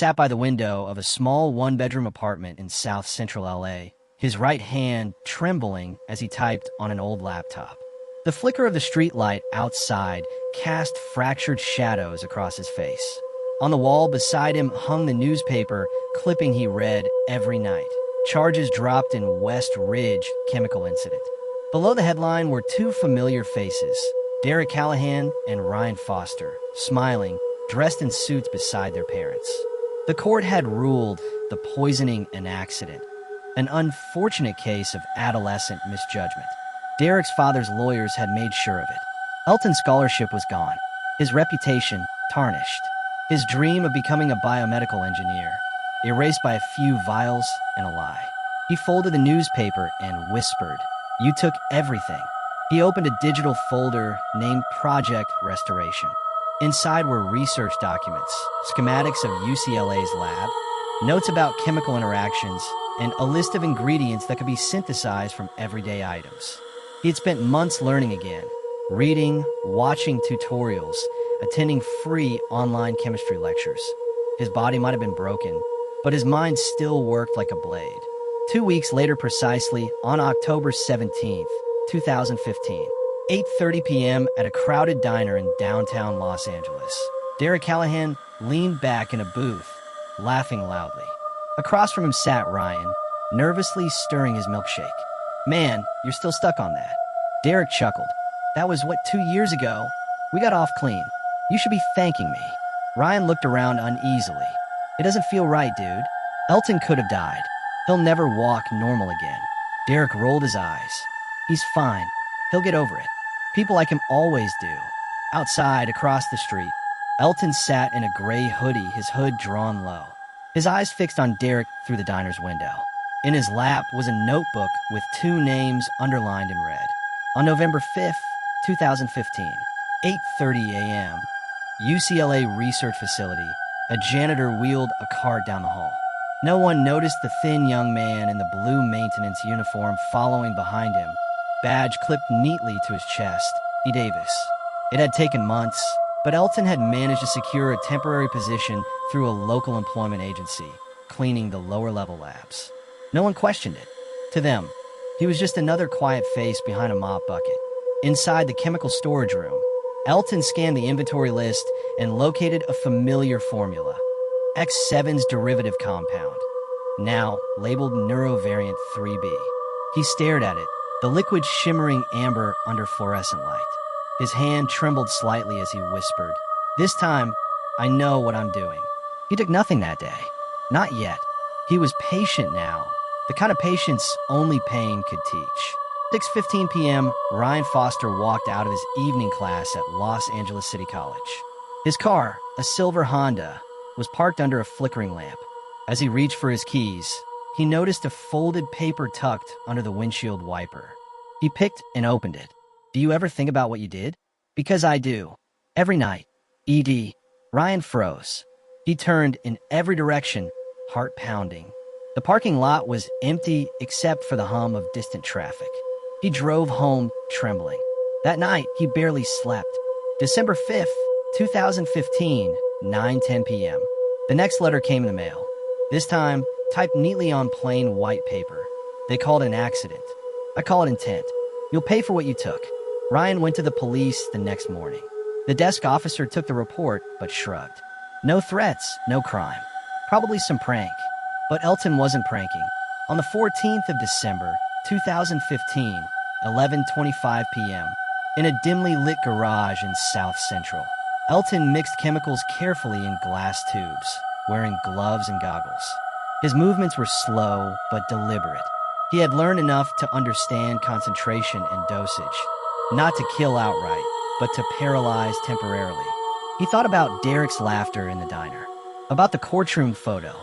sat by the window of a small one-bedroom apartment in South Central LA, his right hand trembling as he typed on an old laptop. The flicker of the streetlight outside cast fractured shadows across his face. On the wall beside him hung the newspaper clipping he read every night. Charges dropped in West Ridge chemical incident. Below the headline were two familiar faces, Derek Callahan and Ryan Foster, smiling, dressed in suits beside their parents. The court had ruled the poisoning an accident, an unfortunate case of adolescent misjudgment. Derek's father's lawyers had made sure of it. Elton's scholarship was gone, his reputation tarnished, his dream of becoming a biomedical engineer erased by a few vials and a lie. He folded the newspaper and whispered, "You took everything." He opened a digital folder named Project Restoration. Inside were research documents, schematics of UCLA's lab, notes about chemical interactions, and a list of ingredients that could be synthesized from everyday items. He had spent months learning again, reading, watching tutorials, attending free online chemistry lectures. His body might have been broken, but his mind still worked like a blade. 2 weeks later precisely, on October 17th, 2015, 8:30 p.m. at a crowded diner in downtown Los Angeles, Derek Callahan leaned back in a booth, laughing loudly. Across from him sat Ryan, nervously stirring his milkshake. "Man, you're still stuck on that." Derek chuckled. "That was, 2 years ago? We got off clean. You should be thanking me." Ryan looked around uneasily. "It doesn't feel right, dude. Elton could have died. He'll never walk normal again." Derek rolled his eyes. "He's fine. He'll get over it. People like him always do." Outside, across the street, Elton sat in a gray hoodie, his hood drawn low, his eyes fixed on Derek through the diner's window. In his lap was a notebook with 2 names underlined in red. On November 5th, 2015, 8:30 a.m., UCLA Research Facility, a janitor wheeled a cart down the hall. No one noticed the thin young man in the blue maintenance uniform following behind him, badge clipped neatly to his chest, E. Davis. It had taken months, but Elton had managed to secure a temporary position through a local employment agency, cleaning the lower-level labs. No one questioned it. To them, he was just another quiet face behind a mop bucket. Inside the chemical storage room, Elton scanned the inventory list and located a familiar formula, X7's derivative compound, now labeled neurovariant 3B. He stared at it, the liquid shimmering amber under fluorescent light. His hand trembled slightly as he whispered, "This time, I know what I'm doing." He took nothing that day. Not yet. He was patient now, the kind of patience only pain could teach. 6:15 p.m., Ryan Foster walked out of his evening class at Los Angeles City College. His car, a silver Honda, was parked under a flickering lamp. As he reached for his keys, he noticed a folded paper tucked under the windshield wiper. He picked and opened it. "Do you ever think about what you did?" "Because I do. Every night." "ED." Ryan froze. He turned in every direction, heart pounding. The parking lot was empty except for the hum of distant traffic. He drove home, trembling. That night, he barely slept. December 5th, 2015, 9:10 p.m. The next letter came in the mail. This time, typed neatly on plain white paper. "They called it an accident. I call it intent. You'll pay for what you took." Ryan went to the police the next morning. The desk officer took the report, but shrugged. No threats, no crime. Probably some prank. But Elton wasn't pranking. On the 14th of December, 2015, 11:25 p.m., in a dimly lit garage in South Central, Elton mixed chemicals carefully in glass tubes, wearing gloves and goggles. His movements were slow but deliberate. He had learned enough to understand concentration and dosage, not to kill outright, but to paralyze temporarily. He thought about Derek's laughter in the diner, about the courtroom photo,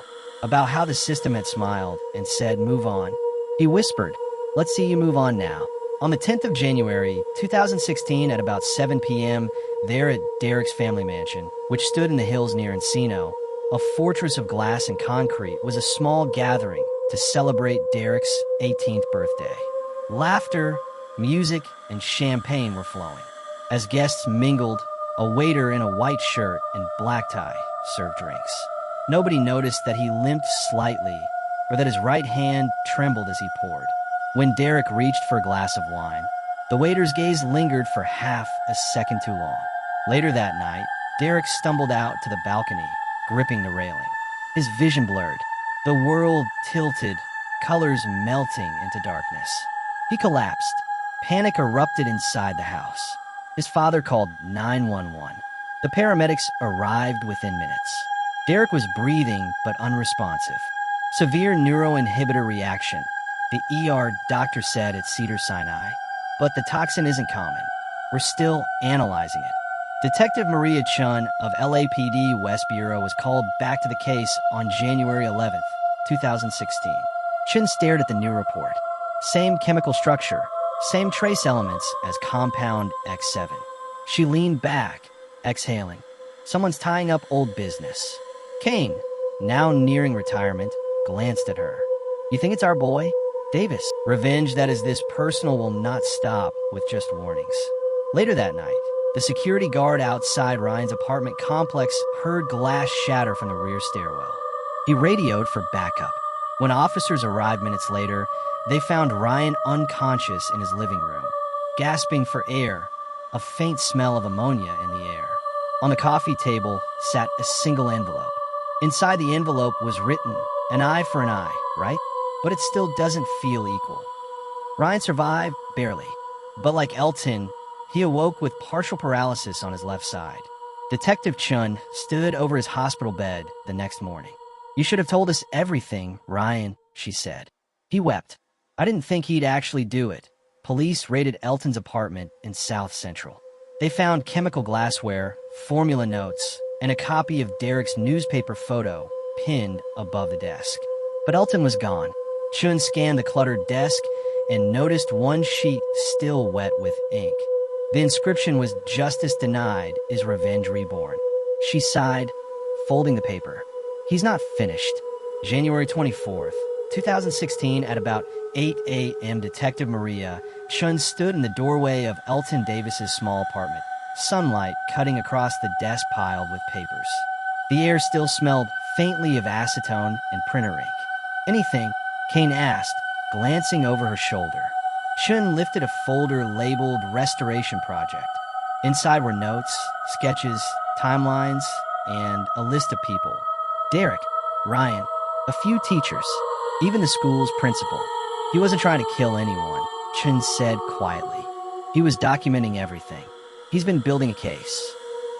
about how the system had smiled and said, "Move on." He whispered, "Let's see you move on now." On the 10th of January, 2016, at about 7 p.m., there at Derek's family mansion, which stood in the hills near Encino, a fortress of glass and concrete, was a small gathering to celebrate Derek's 18th birthday. Laughter, music, and champagne were flowing. As guests mingled, a waiter in a white shirt and black tie served drinks. Nobody noticed that he limped slightly or that his right hand trembled as he poured. When Derek reached for a glass of wine, the waiter's gaze lingered for half a second too long. Later that night, Derek stumbled out to the balcony, gripping the railing. His vision blurred, the world tilted, colors melting into darkness. He collapsed. Panic erupted inside the house. His father called 911. The paramedics arrived within minutes. Derek was breathing but unresponsive. Severe neuroinhibitor reaction, the ER doctor said at Cedars-Sinai. But the toxin isn't common. We're still analyzing it. Detective Maria Chun of LAPD West Bureau was called back to the case on January 11th, 2016. Chun stared at the new report. Same chemical structure, same trace elements as compound X7. She leaned back, exhaling. Someone's tying up old business. Kane, now nearing retirement, glanced at her. You think it's our boy? Davis. Revenge that is this personal will not stop with just warnings. Later that night, the security guard outside Ryan's apartment complex heard glass shatter from the rear stairwell. He radioed for backup. When officers arrived minutes later, they found Ryan unconscious in his living room, gasping for air, a faint smell of ammonia in the air. On the coffee table sat a single envelope. Inside the envelope was written, an eye for an eye, right? But it still doesn't feel equal. Ryan survived, barely. But like Elton, he awoke with partial paralysis on his left side. Detective Chun stood over his hospital bed the next morning. You should have told us everything, Ryan, she said. He wept. I didn't think he'd actually do it. Police raided Elton's apartment in South Central. They found chemical glassware, formula notes, and a copy of Derek's newspaper photo pinned above the desk. But Elton was gone. Chun scanned the cluttered desk and noticed one sheet still wet with ink. The inscription was "Justice denied is revenge reborn." She sighed, folding the paper. He's not finished. January 24th, 2016, at about 8 a.m., Detective Maria Chun stood in the doorway of Elton Davis's small apartment, sunlight cutting across the desk piled with papers. The air still smelled faintly of acetone and printer ink. Anything? Kane asked, glancing over her shoulder. Chun lifted a folder labeled Restoration Project. Inside were notes, sketches, timelines, and a list of people. Derek, Ryan, a few teachers, even the school's principal. He wasn't trying to kill anyone, Chun said quietly. He was documenting everything. He's been building a case.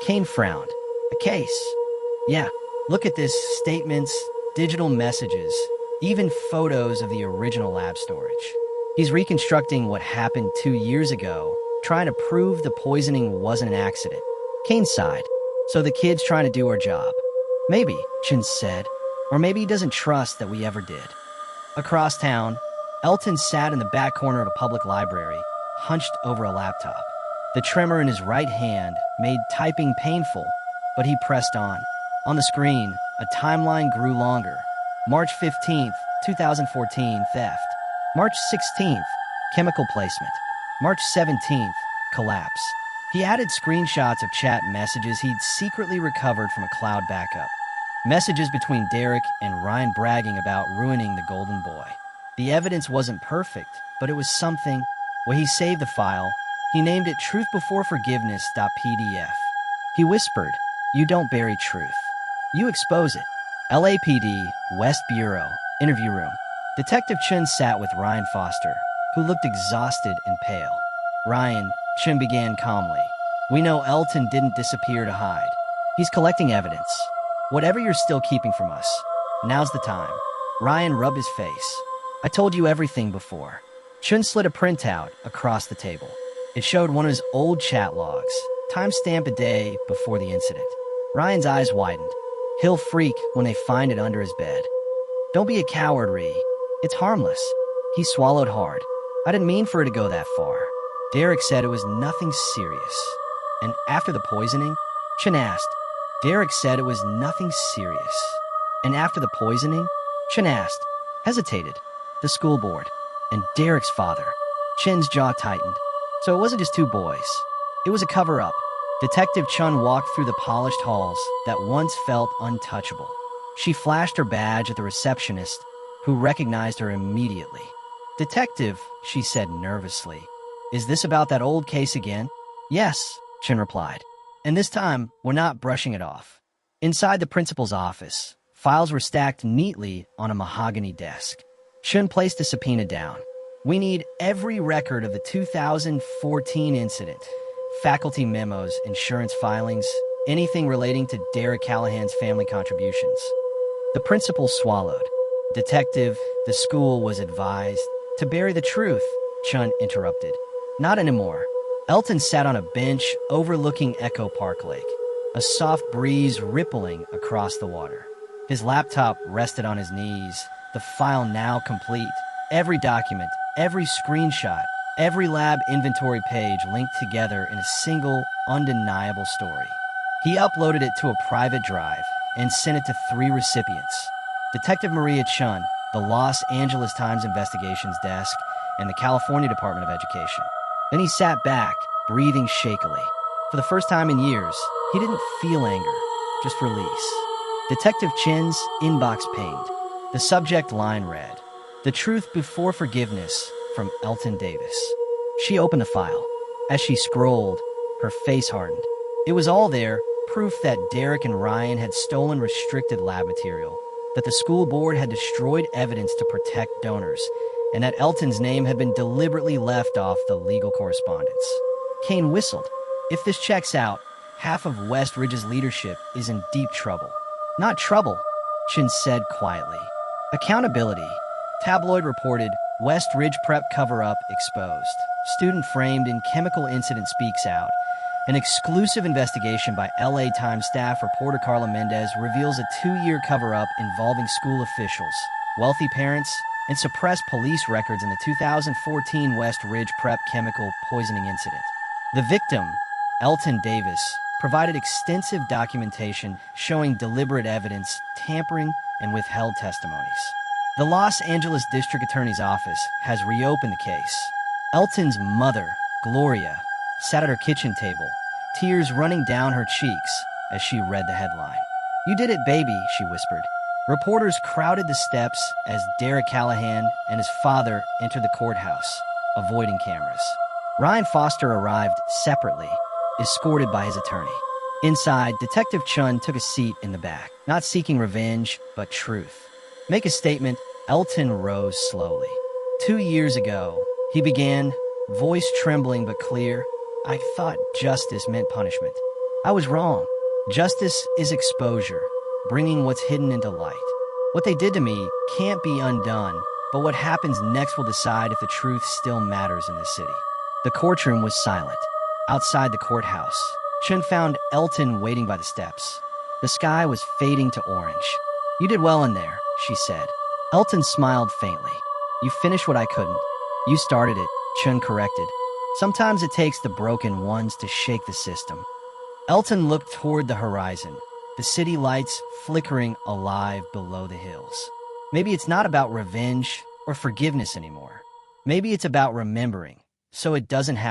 Kane frowned. A case? Yeah, look at this. Statements, digital messages, even photos of the original lab storage. He's reconstructing what happened 2 years ago, trying to prove the poisoning wasn't an accident. Kane sighed. So the kid's trying to do our job. Maybe, Chun said. Or maybe he doesn't trust that we ever did. Across town, Elton sat in the back corner of a public library, hunched over a laptop. The tremor in his right hand made typing painful, but he pressed on. On the screen, a timeline grew longer. March 15th, 2014, theft. March 16th, chemical placement. March 17th, collapse. He added screenshots of chat messages he'd secretly recovered from a cloud backup. Messages between Derek and Ryan bragging about ruining the golden boy. The evidence wasn't perfect, but it was something. When he saved the file, he named it truthbeforeforgiveness.pdf. He whispered, "You don't bury truth. You expose it." LAPD, West Bureau, interview room. Detective Chun sat with Ryan Foster, who looked exhausted and pale. Ryan, Chun began calmly. We know Elton didn't disappear to hide. He's collecting evidence. Whatever you're still keeping from us, now's the time. Ryan rubbed his face. I told you everything before. Chun slid a printout across the table. It showed one of his old chat logs, timestamped a day before the incident. Ryan's eyes widened. He'll freak when they find it under his bed. Don't be a coward, Ree. It's harmless. He swallowed hard. I didn't mean for it to go that far. Derek said it was nothing serious. And after the poisoning? Chun asked. Derek said it was nothing serious. And after the poisoning? Chun asked. Hesitated. The school board. And Derek's father. Chun's jaw tightened. So it wasn't just two boys. It was a cover-up. Detective Chun walked through the polished halls that once felt untouchable. She flashed her badge at the receptionist, who recognized her immediately. "Detective," she said nervously, "is this about that old case again?" "Yes," Chen replied. "And this time, we're not brushing it off." Inside the principal's office, files were stacked neatly on a mahogany desk. Chen placed a subpoena down. "We need every record of the 2014 incident. Faculty memos, insurance filings, anything relating to Derek Callahan's family contributions." The principal swallowed. "Detective, the school was advised to bury the truth," Chun interrupted. "Not anymore." Elton sat on a bench overlooking Echo Park Lake, a soft breeze rippling across the water. His laptop rested on his knees, the file now complete. Every document, every screenshot, every lab inventory page linked together in a single, undeniable story. He uploaded it to a private drive and sent it to 3 recipients: Detective Maria Chun, the Los Angeles Times Investigations Desk, and the California Department of Education. Then he sat back, breathing shakily. For the first time in years, he didn't feel anger, just release. Detective Chen's inbox pinged. The subject line read, "The Truth Before Forgiveness," from Elton Davis. She opened the file. As she scrolled, her face hardened. It was all there, proof that Derek and Ryan had stolen restricted lab material, that the school board had destroyed evidence to protect donors, and that Elton's name had been deliberately left off the legal correspondence. Kane whistled. "If this checks out, half of West Ridge's leadership is in deep trouble." "Not trouble," Chin said quietly. "Accountability." Tabloid reported, "West Ridge prep cover-up exposed. Student framed in chemical incident speaks out." An exclusive investigation by LA Times staff reporter Carla Mendez reveals a 2-year cover-up involving school officials, wealthy parents, and suppressed police records in the 2014 West Ridge prep chemical poisoning incident. The victim, Elton Davis, provided extensive documentation showing deliberate evidence, tampering, and withheld testimonies. The Los Angeles District Attorney's Office has reopened the case. Elton's mother, Gloria, sat at her kitchen table, tears running down her cheeks as she read the headline. "You did it, baby," she whispered. Reporters crowded the steps as Derek Callahan and his father entered the courthouse, avoiding cameras. Ryan Foster arrived separately, escorted by his attorney. Inside, Detective Chun took a seat in the back, not seeking revenge, but truth. "Make a statement." Elton rose slowly. 2 years ago, he began, voice trembling but clear. "I thought justice meant punishment. I was wrong. Justice is exposure, bringing what's hidden into light. What they did to me can't be undone, but what happens next will decide if the truth still matters in this city." The courtroom was silent. Outside the courthouse, Chun found Elton waiting by the steps. The sky was fading to orange. "You did well in there," she said. Elton smiled faintly. "You finished what I couldn't." "You started it," Chun corrected. "Sometimes it takes the broken ones to shake the system." Elton looked toward the horizon, the city lights flickering alive below the hills. Maybe it's not about revenge or forgiveness anymore. Maybe it's about remembering, so it doesn't happen.